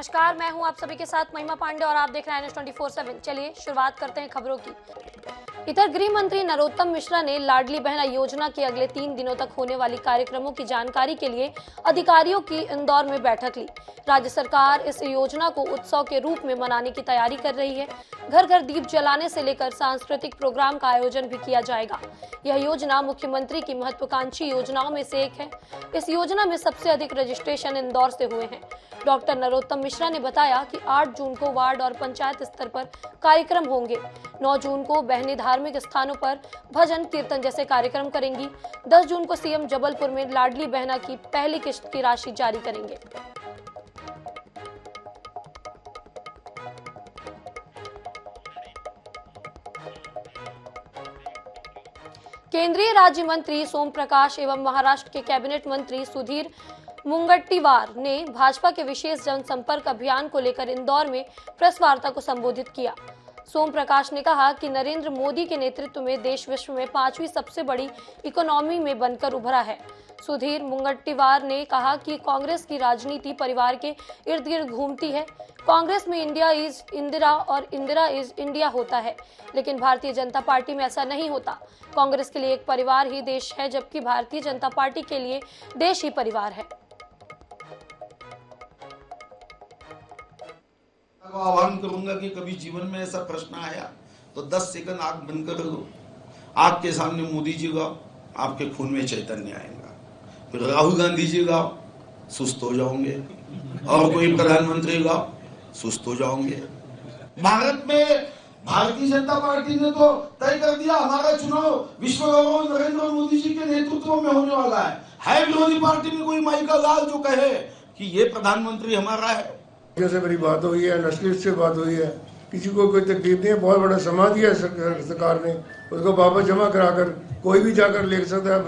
नमस्कार, मैं हूं आप सभी के साथ महिमा पांडे और आप देख रहे हैं NH24/7। चलिए शुरुआत करते हैं खबरों की। इधर गृह मंत्री नरोत्तम मिश्रा ने लाडली बहना योजना के अगले 3 दिनों तक होने वाली कार्यक्रमों की जानकारी के लिए अधिकारियों की इंदौर में बैठक ली। राज्य सरकार इस योजना को उत्सव के रूप में मनाने की तैयारी कर रही है। घर घर दीप जलाने से लेकर सांस्कृतिक प्रोग्राम का आयोजन भी किया जाएगा। यह योजना मुख्यमंत्री की महत्वाकांक्षी योजनाओं में से एक है। इस योजना में सबसे अधिक रजिस्ट्रेशन इंदौर से हुए हैं। डॉक्टर नरोत्तम मिश्रा ने बताया कि 8 जून को वार्ड और पंचायत स्तर पर कार्यक्रम होंगे। 9 जून को बहनें धार्मिक स्थानों पर भजन कीर्तन जैसे कार्यक्रम करेंगी। 10 जून को सीएम जबलपुर में लाडली बहना की पहली किश्त की राशि जारी करेंगे। केंद्रीय राज्य मंत्री सोम प्रकाश एवं महाराष्ट्र के कैबिनेट मंत्री सुधीर मुंगट्टीवार ने भाजपा के विशेष जनसंपर्क अभियान को लेकर इंदौर में प्रेस वार्ता को संबोधित किया। सोम प्रकाश ने कहा कि नरेंद्र मोदी के नेतृत्व में देश विश्व में 5वीं सबसे बड़ी इकोनॉमी में बनकर उभरा है। सुधीर मुंगट्टीवार ने कहा कि कांग्रेस की राजनीति परिवार के इर्द गिर्द घूमती है। कांग्रेस में इंडिया इज इंदिरा और इंदिरा इज इंडिया होता है, लेकिन भारतीय जनता पार्टी में ऐसा नहीं होता। कांग्रेस के लिए एक परिवार ही देश है, जबकि भारतीय जनता पार्टी के लिए देश ही परिवार है। आह्वान करूंगा कि कभी जीवन में ऐसा प्रश्न आया तो 10 सेकंड आंख बंद कर लो। आंख के सामने मोदी जी गाओ, आपके खून में चैतन्य आएगा। फिर राहुल गांधी जी गाओ, सुस्त हो जाओगे। और कोई प्रधानमंत्री गाओ, सुस्त हो जाओगे। भारत में भारतीय जनता पार्टी ने तो तय कर दिया हमारा चुनाव विश्व गौरव नरेंद्र मोदी जी के नेतृत्व में होने वाला है विरोधी पार्टी में कोई माई का लाल जो कहे कि ये प्रधानमंत्री हमारा है। जैसे मेरी बात हुई है, नेशनलिस्ट से बात हुई है, किसी को कोई तकलीफ नहीं है। बहुत बड़ा समाज दिया है सरकार ने, उसको वापस जमा कराकर कोई भी जाकर ले सकता है,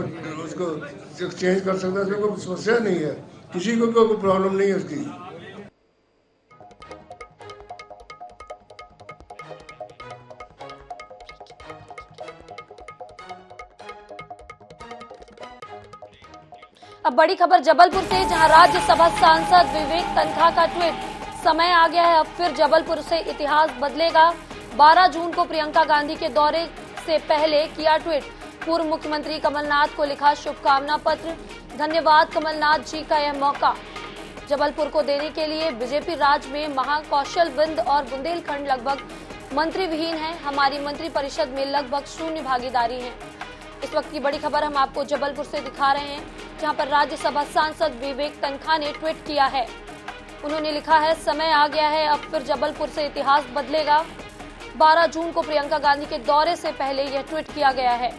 उसको चेंज कर सकता है। उसमें कोई समस्या नहीं है, किसी को कोई प्रॉब्लम नहीं है उसकी। अब बड़ी खबर जबलपुर से, जहां राज्यसभा सांसद विवेक तनखा का ट्वीट, समय आ गया है अब फिर जबलपुर से इतिहास बदलेगा। 12 जून को प्रियंका गांधी के दौरे से पहले किया ट्वीट। पूर्व मुख्यमंत्री कमलनाथ को लिखा शुभकामना पत्र। धन्यवाद कमलनाथ जी का यह मौका जबलपुर को देने के लिए। बीजेपी राज में महाकौशल विंध्य और बुंदेलखंड लगभग मंत्री विहीन है। हमारी मंत्री परिषद में लगभग शून्य भागीदारी है। इस वक्त की बड़ी खबर हम आपको जबलपुर से दिखा रहे हैं, जहां पर राज्यसभा सांसद विवेक तनखा ने ट्वीट किया है। उन्होंने लिखा है, समय आ गया है अब फिर जबलपुर से इतिहास बदलेगा। 12 जून को प्रियंका गांधी के दौरे से पहले यह ट्वीट किया गया है।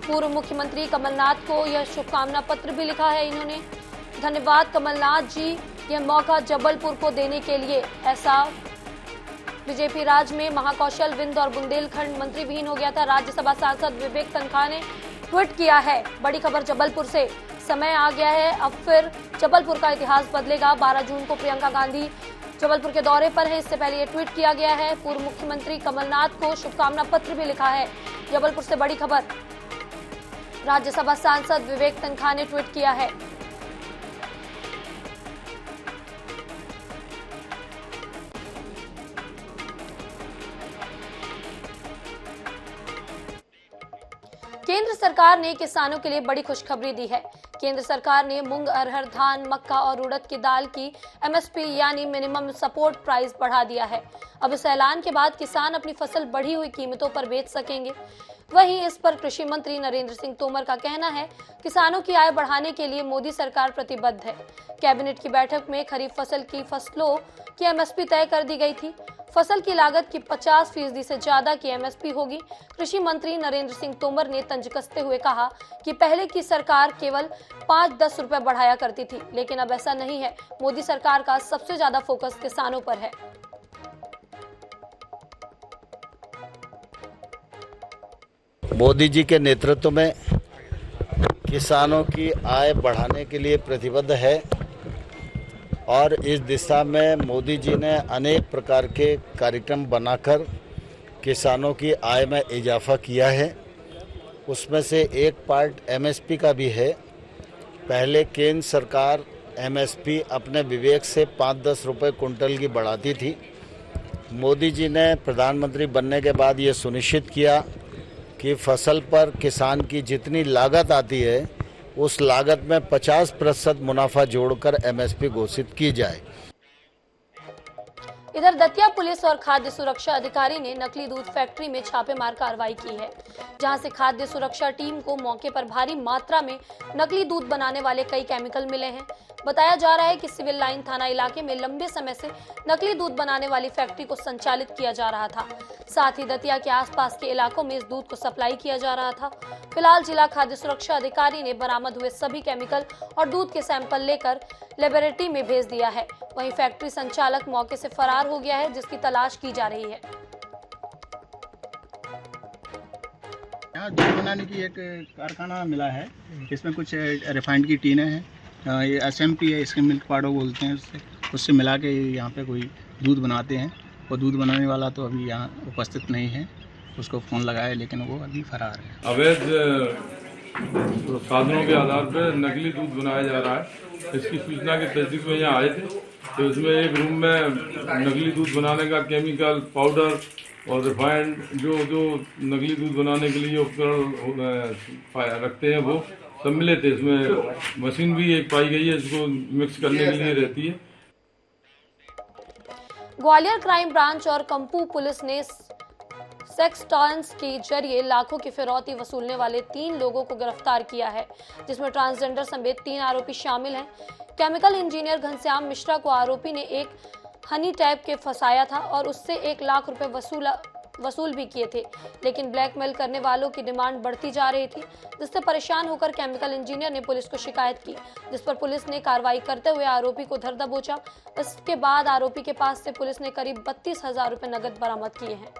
पूर्व मुख्यमंत्री कमलनाथ को यह शुभकामना पत्र भी लिखा है इन्होंने। धन्यवाद कमलनाथ जी, यह मौका जबलपुर को देने के लिए। ऐसा बीजेपी राज में महाकौशल विंध्य और बुंदेलखंड मंत्री विहीन हो गया था। राज्यसभा सांसद विवेक तनखा ने ट्वीट किया है। बड़ी खबर जबलपुर से, समय आ गया है अब फिर जबलपुर का इतिहास बदलेगा। 12 जून को प्रियंका गांधी जबलपुर के दौरे पर है, इससे पहले ये ट्वीट किया गया है। पूर्व मुख्यमंत्री कमलनाथ को शुभकामना पत्र भी लिखा है। जबलपुर से बड़ी खबर, राज्यसभा सांसद विवेक तनखा ने ट्वीट किया है। केंद्र सरकार ने किसानों के लिए बड़ी खुशखबरी दी है। केंद्र सरकार ने मूंग, अरहर, धान, मक्का और उड़द की दाल की MSP यानी मिनिमम सपोर्ट प्राइस बढ़ा दिया है। अब इस ऐलान के बाद किसान अपनी फसल बढ़ी हुई कीमतों पर बेच सकेंगे। वहीं इस पर कृषि मंत्री नरेंद्र सिंह तोमर का कहना है, किसानों की आय बढ़ाने के लिए मोदी सरकार प्रतिबद्ध है। कैबिनेट की बैठक में खरीफ फसल की फसलों की MSP तय कर दी गई थी। फसल की लागत की 50% से ज्यादा की MSP होगी। कृषि मंत्री नरेंद्र सिंह तोमर ने तंज कसते हुए कहा कि पहले की सरकार केवल 5-10 रुपए बढ़ाया करती थी, लेकिन अब ऐसा नहीं है। मोदी सरकार का सबसे ज्यादा फोकस किसानों पर है। मोदी जी के नेतृत्व में किसानों की आय बढ़ाने के लिए प्रतिबद्ध है और इस दिशा में मोदी जी ने अनेक प्रकार के कार्यक्रम बनाकर किसानों की आय में इजाफा किया है। उसमें से एक पार्ट MSP का भी है। पहले केंद्र सरकार एमएसपी अपने विवेक से 5-10 रुपए कुंटल की बढ़ाती थी। मोदी जी ने प्रधानमंत्री बनने के बाद ये सुनिश्चित किया कि फसल पर किसान की जितनी लागत आती है उस लागत में 50% मुनाफा जोड़कर एमएसपी घोषित की जाए। इधर दतिया पुलिस और खाद्य सुरक्षा अधिकारी ने नकली दूध फैक्ट्री में छापेमार कार्रवाई की है, जहां से खाद्य सुरक्षा टीम को मौके पर भारी मात्रा में नकली दूध बनाने वाले कई केमिकल मिले हैं। बताया जा रहा है कि सिविल लाइन थाना इलाके में लंबे समय से नकली दूध बनाने वाली फैक्ट्री को संचालित किया जा रहा था। साथ ही दतिया के आसपास के इलाकों में इस दूध को सप्लाई किया जा रहा था। फिलहाल जिला खाद्य सुरक्षा अधिकारी ने बरामद हुए सभी केमिकल और दूध के सैंपल लेकर लेबोरेटरी में भेज दिया है। वहीं फैक्ट्री संचालक मौके से फरार हो गया है, जिसकी तलाश की जा रही है। यहाँ दूध बनाने की एक कारखाना मिला है, इसमें कुछ रिफाइंड की टीनें हैं, ये SMP है, इसके मिल्क पाउडर बोलते हैं, उससे मिला के यहाँ पे कोई दूध बनाते हैं। और दूध बनाने वाला तो अभी यहाँ उपस्थित नहीं है, उसको फ़ोन लगाया लेकिन वो अभी फरार है। अवैध साधनों के आधार पर नकली दूध बनाया जा रहा है। इसकी सूचना के तस्दीक में यहाँ आए थे, तो इसमें एक रूम में नकली दूध बनाने का केमिकल, पाउडर और रिफाइंड जो नकली दूध बनाने के लिए उपकरण रखते हैं वो सब मिले थे। इसमें मशीन भी एक पाई गई है, इसको मिक्स करने के लिए रहती है। ग्वालियर क्राइम ब्रांच और कंपू पुलिस ने सेक्स टॉर्न्स के जरिए लाखों की फिरौती वसूलने वाले 3 लोगों को गिरफ्तार किया है, जिसमें ट्रांसजेंडर समेत 3 आरोपी शामिल हैं। केमिकल इंजीनियर घनश्याम मिश्रा को आरोपी ने एक हनी टैप के फंसाया था और उससे 1 लाख रुपए वसूल भी किए थे, लेकिन ब्लैकमेल करने वालों की डिमांड बढ़ती जा रही थी, जिससे परेशान होकर केमिकल इंजीनियर ने पुलिस को शिकायत की, जिस पर पुलिस ने कार्रवाई करते हुए आरोपी को धर दबोचा। इसके बाद आरोपी के पास से पुलिस ने करीब 32,000 रुपए नकद बरामद किए हैं।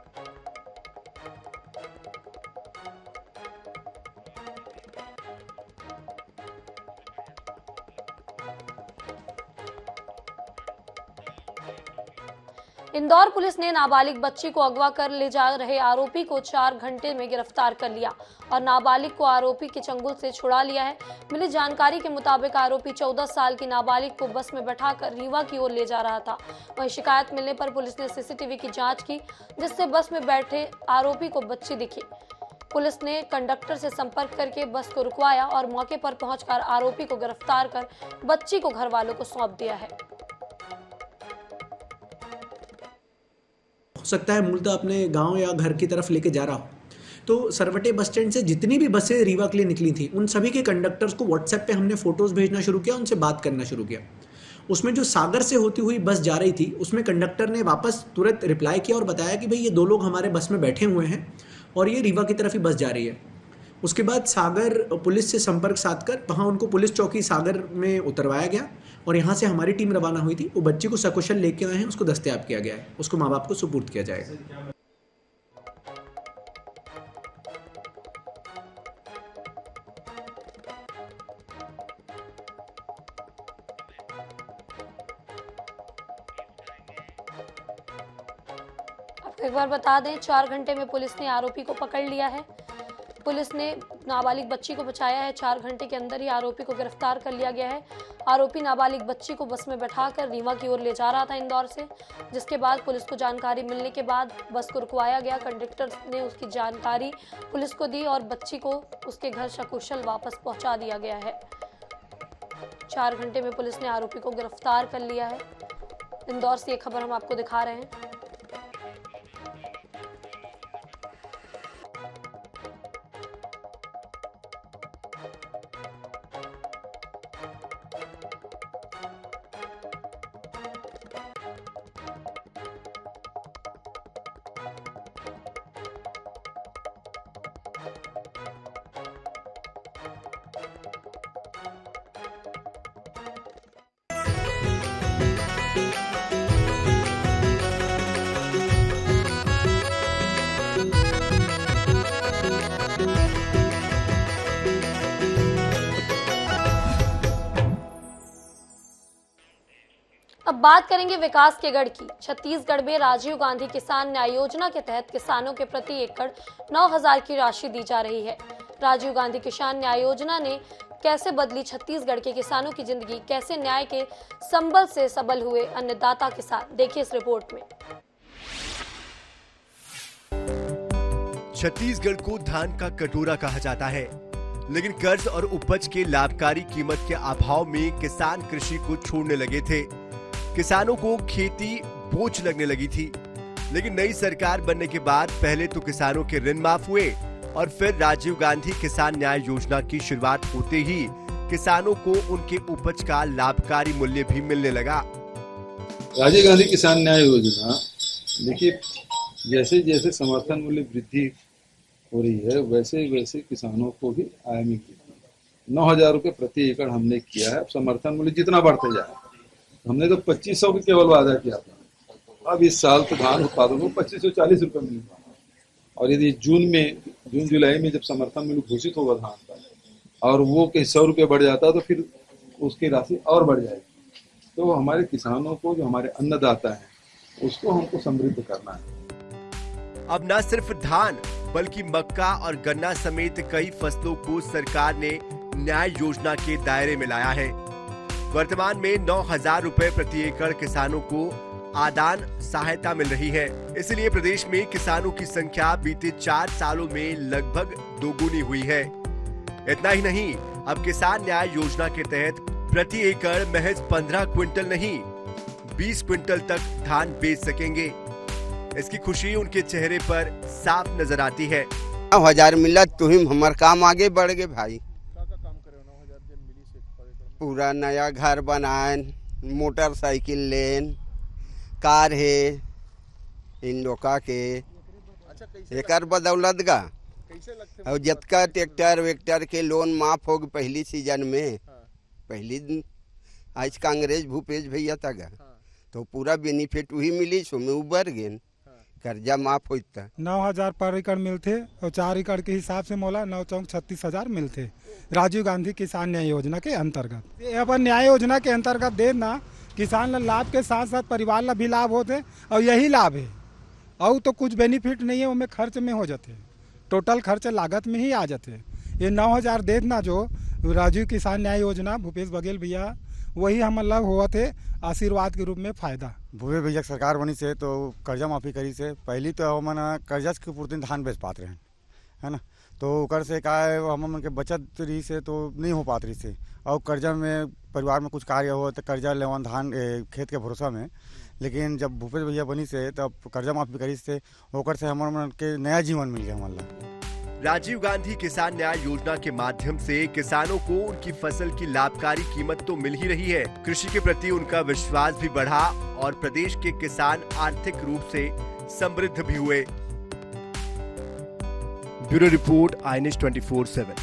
इंदौर पुलिस ने नाबालिग बच्ची को अगवा कर ले जा रहे आरोपी को 4 घंटे में गिरफ्तार कर लिया और नाबालिग को आरोपी के चंगुल से छुड़ा लिया है। मिली जानकारी के मुताबिक आरोपी 14 साल की नाबालिग को बस में बैठाकर रीवा की ओर ले जा रहा था। वहीं शिकायत मिलने पर पुलिस ने CCTV की जांच की, जिससे बस में बैठे आरोपी को बच्ची दिखी। पुलिस ने कंडक्टर से संपर्क करके बस को रुकवाया और मौके पर पहुंचकर आरोपी को गिरफ्तार कर बच्ची को घर वालों को सौंप दिया है। हो सकता है मूलतः अपने गांव या घर की तरफ लेके जा रहा हो, तो सरवटे बस स्टैंड से जितनी भी बसें रीवा के लिए निकली थी उन सभी के कंडक्टर्स को व्हाट्सएप पे हमने फोटोज भेजना शुरू किया, उनसे बात करना शुरू किया। उसमें जो सागर से होती हुई बस जा रही थी उसमें कंडक्टर ने वापस तुरंत रिप्लाई किया और बताया कि भाई ये 2 लोग हमारे बस में बैठे हुए हैं और ये रीवा की तरफ ही बस जा रही है। उसके बाद सागर पुलिस से संपर्क साधकर वहाँ उनको पुलिस चौकी सागर में उतरवाया गया और यहाँ से हमारी टीम रवाना हुई थी। वो बच्ची को सकुशल लेके आए हैं, उसको दस्तयाब किया गया है, उसको माँ बाप को सुपुर्द किया जाएगा। एक बार बता दें, 4 घंटे में पुलिस ने आरोपी को पकड़ लिया है। पुलिस ने नाबालिग बच्ची को बचाया है। 4 घंटे के अंदर ही आरोपी को गिरफ्तार कर लिया गया है। आरोपी नाबालिग बच्ची को बस में बैठाकर रीवा की ओर ले जा रहा था इंदौर से, जिसके बाद पुलिस को जानकारी मिलने के बाद बस को रुकवाया गया। कंडक्टर ने उसकी जानकारी पुलिस को दी और बच्ची को उसके घर सकुशल वापस पहुंचा दिया गया है। 4 घंटे में पुलिस ने आरोपी को गिरफ्तार कर लिया है। इंदौर से ये खबर हम आपको दिखा रहे हैं। अब बात करेंगे विकास के गढ़ की। छत्तीसगढ़ में राजीव गांधी किसान न्याय योजना के तहत किसानों के प्रति एकड़ 9,000 की राशि दी जा रही है। राजीव गांधी किसान न्याय योजना ने कैसे बदली छत्तीसगढ़ के किसानों की जिंदगी, कैसे न्याय के संबल से सबल हुए अन्नदाता किसान, देखिए इस रिपोर्ट में। छत्तीसगढ़ को धान का कटोरा कहा जाता है, लेकिन कर्ज और उपज के लाभकारी कीमत के अभाव में किसान कृषि को छोड़ने लगे थे। किसानों को खेती बोझ लगने लगी थी, लेकिन नई सरकार बनने के बाद पहले तो किसानों के ऋण माफ हुए और फिर राजीव गांधी किसान न्याय योजना की शुरुआत होते ही किसानों को उनके उपज का लाभकारी मूल्य भी मिलने लगा। राजीव गांधी किसान न्याय योजना, देखिए जैसे जैसे समर्थन मूल्य वृद्धि हो रही है वैसे वैसे किसानों को भी आय में 9,000 रुपये प्रति एकड़ हमने किया है। अब समर्थन मूल्य जितना बढ़ते जाए, हमने तो 2500 के केवल वादा किया था, अब इस साल तो धान उत्पादन को 2540 रुपये मिलेगा। और यदि जून जुलाई में जब समर्थन मूल्य घोषित होगा धान का और वो कहीं 100 रुपये बढ़ जाता है तो फिर उसकी राशि और बढ़ जाएगी। तो हमारे किसानों को, जो हमारे अन्नदाता हैं, उसको हमको समृद्ध करना है। अब न सिर्फ धान बल्कि मक्का और गन्ना समेत कई फसलों को सरकार ने न्याय योजना के दायरे में लाया है। वर्तमान में 9,000 रुपए प्रति एकड़ किसानों को आदान सहायता मिल रही है। इसलिए प्रदेश में किसानों की संख्या बीते 4 सालों में लगभग दोगुनी हुई है। इतना ही नहीं, अब किसान न्याय योजना के तहत प्रति एकड़ महज 15 क्विंटल नहीं 20 क्विंटल तक धान बेच सकेंगे। इसकी खुशी उनके चेहरे पर साफ नजर आती है। 9,000 मिला तो ही हमार काम आगे बढ़ गए भाई। पूरा नया घर बनाए, मोटरसाइकिल लेन, कार है इन लोका के, एकर बदौलत गा और जितना ट्रैक्टर वेक्टर के लोन माफ हो गए पहली सीजन में। पहली आज कांग्रेस भूपेश भैया था गा, तो पूरा बेनिफिट वही मिली, सो में उबर गए, कर्जा माफ होता। 9,000 पर एकड़ मिलते और 4 एकड़ के हिसाब से मोला 9 चौक 36,000 मिलते राजीव गांधी किसान न्याय योजना के अंतर्गत। अब न्याय योजना के अंतर्गत देना किसान ला लाभ के साथ साथ परिवार ला भी लाभ होते और यही लाभ है। और तो कुछ बेनिफिट नहीं है, उनमें खर्च में हो जाते, टोटल खर्च लागत में ही आ जाते। ये 9,000 देना जो राजीव किसान न्याय योजना भूपेश बघेल भैया, वही हम लाभ हुआ थे आशीर्वाद के रूप में फायदा। भूपेश भैया सरकार बनी से तो कर्जा माफी करी से पहली तो हम कर्जा के पूर्ति धान बेच पाते रहे, है ना, तो ओकर से का हम के बचत रही से तो नहीं हो पाती रही से। और कर्जा में परिवार में कुछ कार्य हो तो कर्जा लेवन धान खेत के भरोसा में, लेकिन जब भूपेश भैया बनी से तब कर्जा माफी करी से ओकर से हमारे के नया जीवन मिल गया हमारा। राजीव गांधी किसान न्याय योजना के माध्यम से किसानों को उनकी फसल की लाभकारी कीमत तो मिल ही रही है, कृषि के प्रति उनका विश्वास भी बढ़ा और प्रदेश के किसान आर्थिक रूप से समृद्ध भी हुए। Bureau report, INS 24/7।